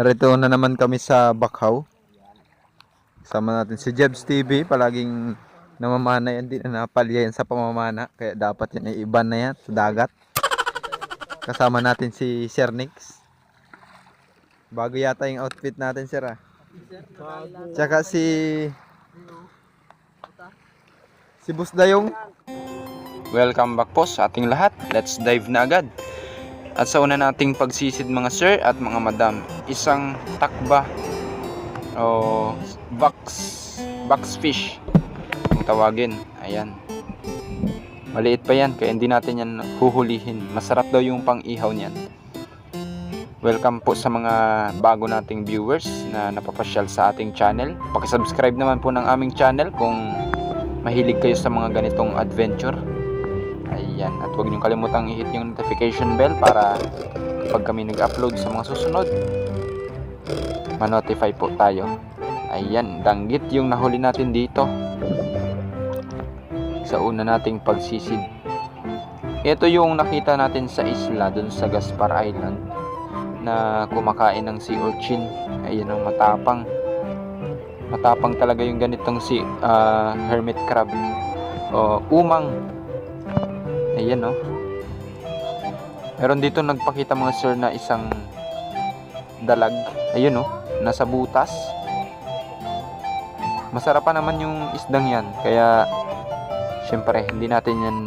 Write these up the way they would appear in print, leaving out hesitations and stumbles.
Narito na naman kami sa Bakhaw. Kasama natin si Jebs TV. Palaging namamana yan. Di na napalya yan sa pamamana. Kaya dapat yan ay iban na yan sa dagat. Kasama natin si Sir Nix. Bago yata yung outfit natin, Sir. Tsaka si Boss Dayong. Welcome back po sa ating lahat. Let's dive na agad. At sa una nating pagsisid mga sir at mga madam, isang takba o box fish kung tawagin. Ayan. Maliit pa yan kaya hindi natin yan huhulihin. Masarap daw yung pang-ihaw niyan. Welcome po sa mga bago nating viewers na napapasyal sa ating channel. Paki-subscribe naman po ng aming channel kung mahilig kayo sa mga ganitong adventure. Ayan, at huwag niyong kalimutang i-hit yung notification bell para kapag kami nag-upload sa mga susunod, ma-notify po tayo. Ayan, danggit yung nahuli natin dito sa una nating pagsisid. Ito yung nakita natin sa isla dun sa Gaspar Island na kumakain ng sea urchin. Ayan ang matapang. Matapang talaga yung ganitong hermit crab o umang. Ayan o. Meron dito nagpakita mga sir na isang dalag. Ayun o, nasa butas. Masarap pa naman yung isdang yan. Kaya syempre hindi natin yan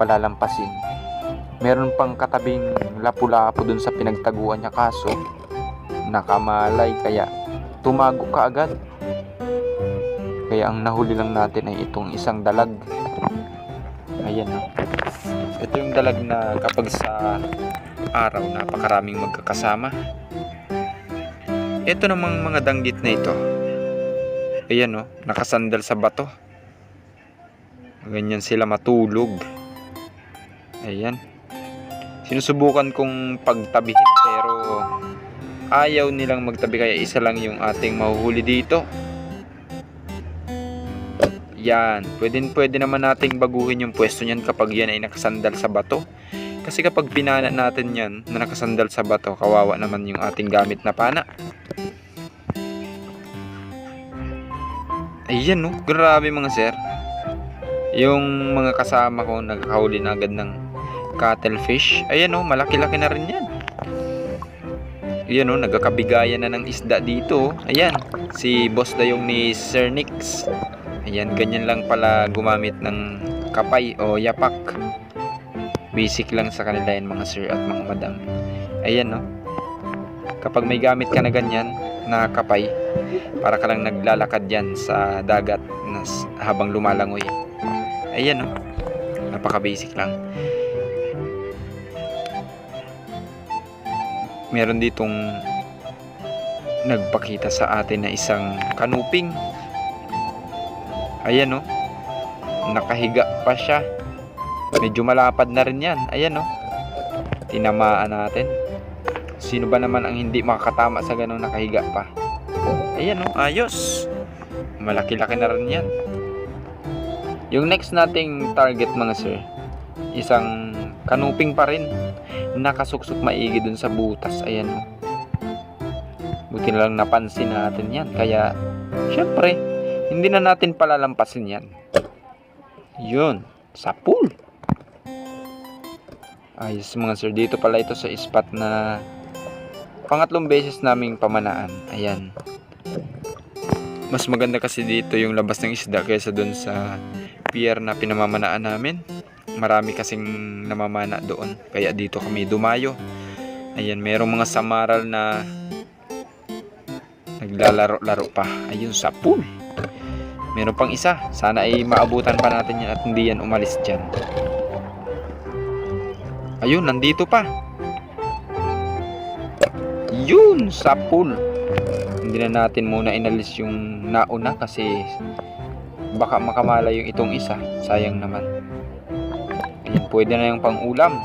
palalampasin. Meron pang katabing lapu-lapu dun sa pinagtaguan niya, kaso nakamalay kaya tumago ka agad. Kaya ang nahuli lang natin ay itong isang dalag. Ayan no. Ito yung dalag na kapag sa araw napakaraming magkakasama. Ito namang mga danggit na ito. Ayan no, nakasandal sa bato. Ganyan sila matulog. Ayan. Sinusubukan kong pagtabihin pero ayaw nilang magtabi kaya isa lang yung ating mahuhuli dito. Yan, pwede naman nating baguhin yung pwesto niyan kapag yan ay nakasandal sa bato. Kasi kapag pinana natin yan na nakasandal sa bato, kawawa naman yung ating gamit na pana. Ayan no, grabe mga sir. Yung mga kasama ko nagkahuli na agad ng cuttlefish. Ayan no, malaki-laki na rin yan. Ayan no, nagkakabigayan na ng isda dito. Ayan, si Boss Dayong ni Sir Nix. Ayan, ganyan lang pala gumamit ng kapay o yapak. Basic lang sa kanila yan mga sir at mga madam. Ayan no. Kapag may gamit ka na ganyan na kapay, para ka lang naglalakad yan sa dagat habang lumalangoy. Ayan no. Napaka basic lang. Meron ditong nagpakita sa atin na isang kanuping. Ayan no, nakahiga pa siya. Medyo malapad na rin yan. Ayan no, tinamaan natin. Sino ba naman ang hindi makakatama sa ganun nakahiga pa? Ayan no, ayos. Malaki-laki na rin yan. Yung next nating target mga sir, isang kanuping pa rin, nakasuksok maigi dun sa butas. Ayan no, buti na lang napansin natin yan. Kaya syempre hindi na natin palalampasin yan. Yun, sa pool. Ayos mga sir, dito pala ito sa spot na pangatlong beses naming pamanaan. Ayan. Mas maganda kasi dito yung labas ng isda kaysa dun sa pier na pinamamanaan namin. Marami kasing namamana doon. Kaya dito kami dumayo. Ayan, merong mga samaral na naglalaro-laro pa. Ayun, sa pool. Meron pang isa. Sana ay maabutan pa natin yan at hindi yan umalis dyan. Ayun, nandito pa. Yun, sa pool. Hindi na natin muna inalis yung nauna kasi baka makamala yung itong isa. Sayang naman. Ayan, pwede na yung pang-ulam.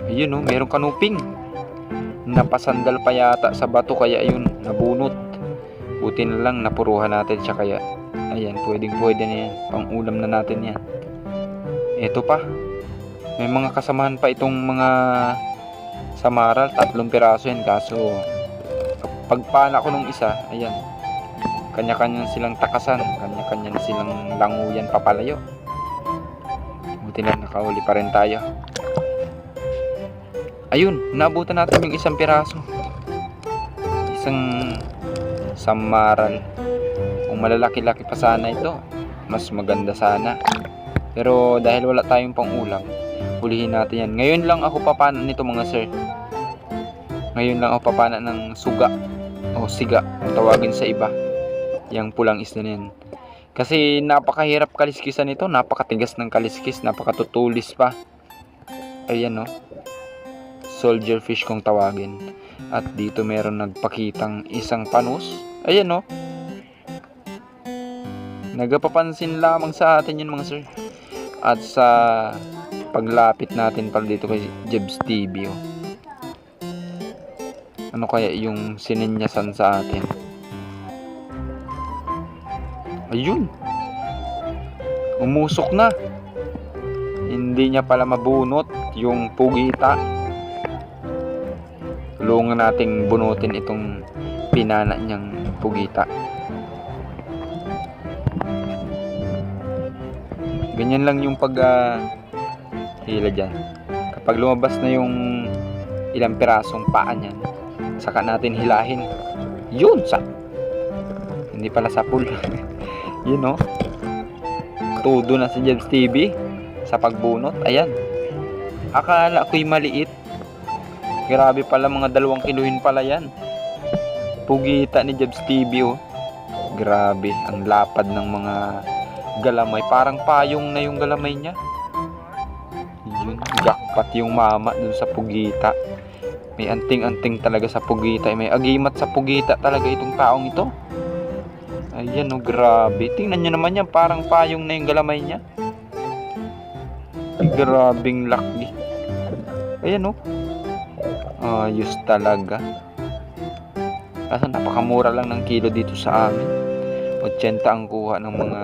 Ayun, oh, merong kanuping. Napasandal pa yata sa bato kaya yun, nabunot. Buti na lang napuruhan natin siya kaya ayan, pwede na yan. Pang-ulam na natin yan. Ito pa. May mga kasamahan pa itong mga Samaral, 3 piraso yan. Kaso, pagpana ko nung isa, ayan, kanya-kanya silang takasan, kanya-kanya silang languyan papalayo. Buti lang nakahuli pa rin tayo. Ayun, naabutan natin yung 1 piraso. Isang samaral. Kung malalaki-laki pa sana ito, mas maganda sana. Pero dahil wala tayong pang-ulam, hulihin natin yan. Ngayon lang ako papana nito mga sir. Ngayon lang ako papana ng suga o siga, kung tawagin sa iba. Yang pulang isda na yan. Kasi napakahirap kaliskisan ito, napakatigas ng kaliskis, napakatutulis pa. Ayan no. Soldier fish kung tawagin. At dito meron nagpakitang isang panus. Ayan no. Nagapapansin lamang sa atin yun mga sir. At sa paglapit natin pala dito kay Jebs TV oh. Ano kaya yung sininyasan sa atin? Ayun. Umusok na. Hindi niya pala mabunot yung pugita. Tulungan nating bunutin itong pinana niyang pugita. Ganyan lang yung hila dyan. Kapag lumabas na yung ilang pirasong paa niyan, saka natin hilahin. Yun sa. Hindi pala sapul. Yun no. Todo na si Jebs TV sa pagbunot. Ayan. Akala ko'y maliit. Grabe pala, mga 2 kiluhin pala yan. Pugita ni Jebs TV oh. Grabe, ang lapad ng mga galamay. Parang payong na yung galamay niya. Yun, jackpot yung mama dun sa pugita. May anting-anting talaga sa pugita. May agimat sa pugita talaga itong taong ito. Ayan oh, grabe. Tingnan nyo naman yan, parang payong na yung galamay niya. Grabing laki. Ayan oh. Ayos talaga. Kaso napakamura lang ng kilo dito sa amin. 80 ang kuha ng mga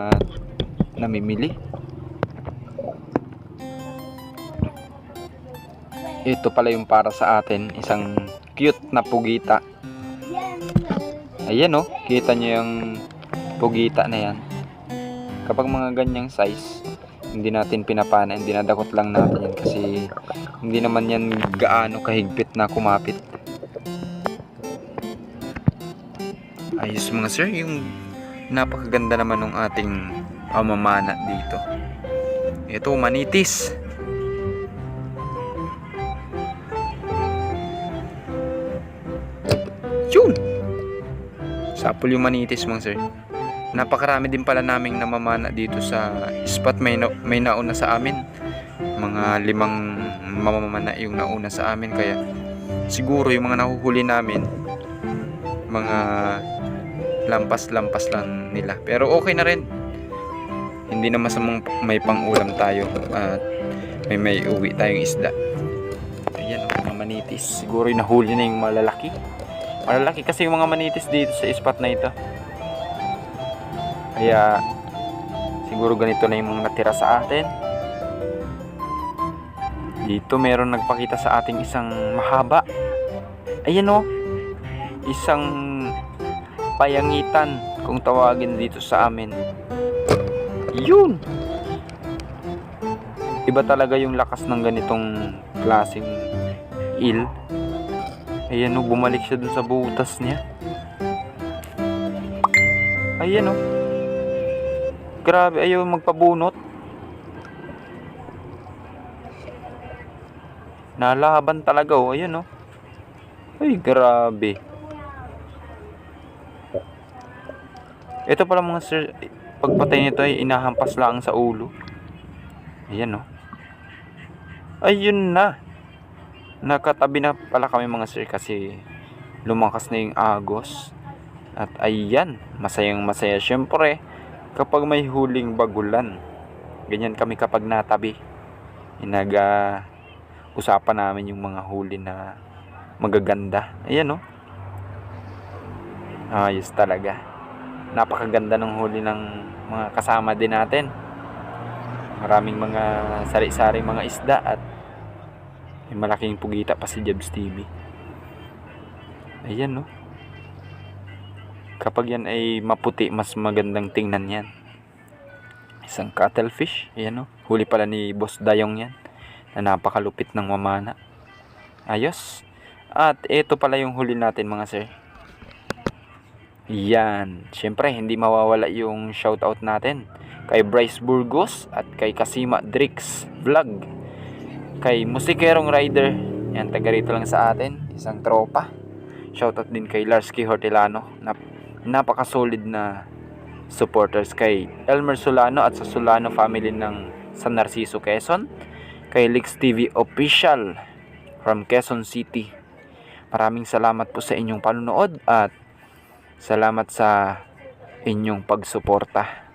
namimili. Ito pala yung para sa atin, isang cute na pugita. Ayan oh, kita nyo yung pugita na yan. Kapag mga ganyang size, hindi natin pinapana, hindi nadakot lang natin yan kasi hindi naman yan gaano kahigpit na kumapit. Ayos mga sir, yung napakaganda naman ng ating pamamana dito. Ito, manitis. Yun! Sapul yung manitis mga sir. Napakarami din pala naming namamana dito sa spot. May nauna sa amin. Mga 5 mamamana yung nauna sa amin. Kaya siguro yung mga nahuhuli namin, mga lampas-lampas lang nila. Pero okay na rin. Hindi na masamang may pang-ulam tayo. At may uwi tayong isda. Ayan o, mga manitis. Siguro yung nahuli na yung malalaki. Malalaki kasi yung mga manitis dito sa spot na ito. Kaya siguro ganito na yung mga natira sa atin. Dito meron nagpakita sa ating isang mahaba. Ayan o, isang payangitan kung tawagin dito sa amin. Yun! Iba talaga yung lakas ng ganitong klaseng eel. Ayan o, bumalik siya dun sa butas niya. Ayan o. Grabe, ayaw magpabunot. Nalaban talaga oh, ayan oh. Ay, grabe. Ito pala mga sir, pagpatay nito ay inahampas lang sa ulo. Ayan oh. Ayun na. Nakatabi na pala kami mga sir kasi lumakas na yung agos. At ayan, masayang masaya syempre kapag may huling bagulan. Ganyan kami kapag natabi. Usapan namin yung mga huli na magaganda. Ayan oh. Ayos talaga. Napakaganda ng huli ng mga kasama din natin. Maraming mga sari-sari mga isda at May malaking pugita pa si Jebs TV. Ayan, no. Kapag yan ay maputi, mas magandang tingnan yan. Isang cuttlefish. Ayan, no. Huli pala ni Boss Dayong yan, na napakalupit ng mamana. Ayos. At ito pala yung huli natin, mga sir. Yan. Siyempre, hindi mawawala yung shoutout natin kay Bryce Burgos at kay Kasima Drix Vlog. Kay Musikerong Rider. Yan, taga rito lang sa atin. Isang tropa. Shoutout din kay Larsky Hortelano. Napaka-solid na supporters. Kay Elmer Solano at sa Solano family ng San Narciso, Quezon. Kay Lix TV Official from Quezon City. Maraming salamat po sa inyong panunood at salamat sa inyong pagsuporta.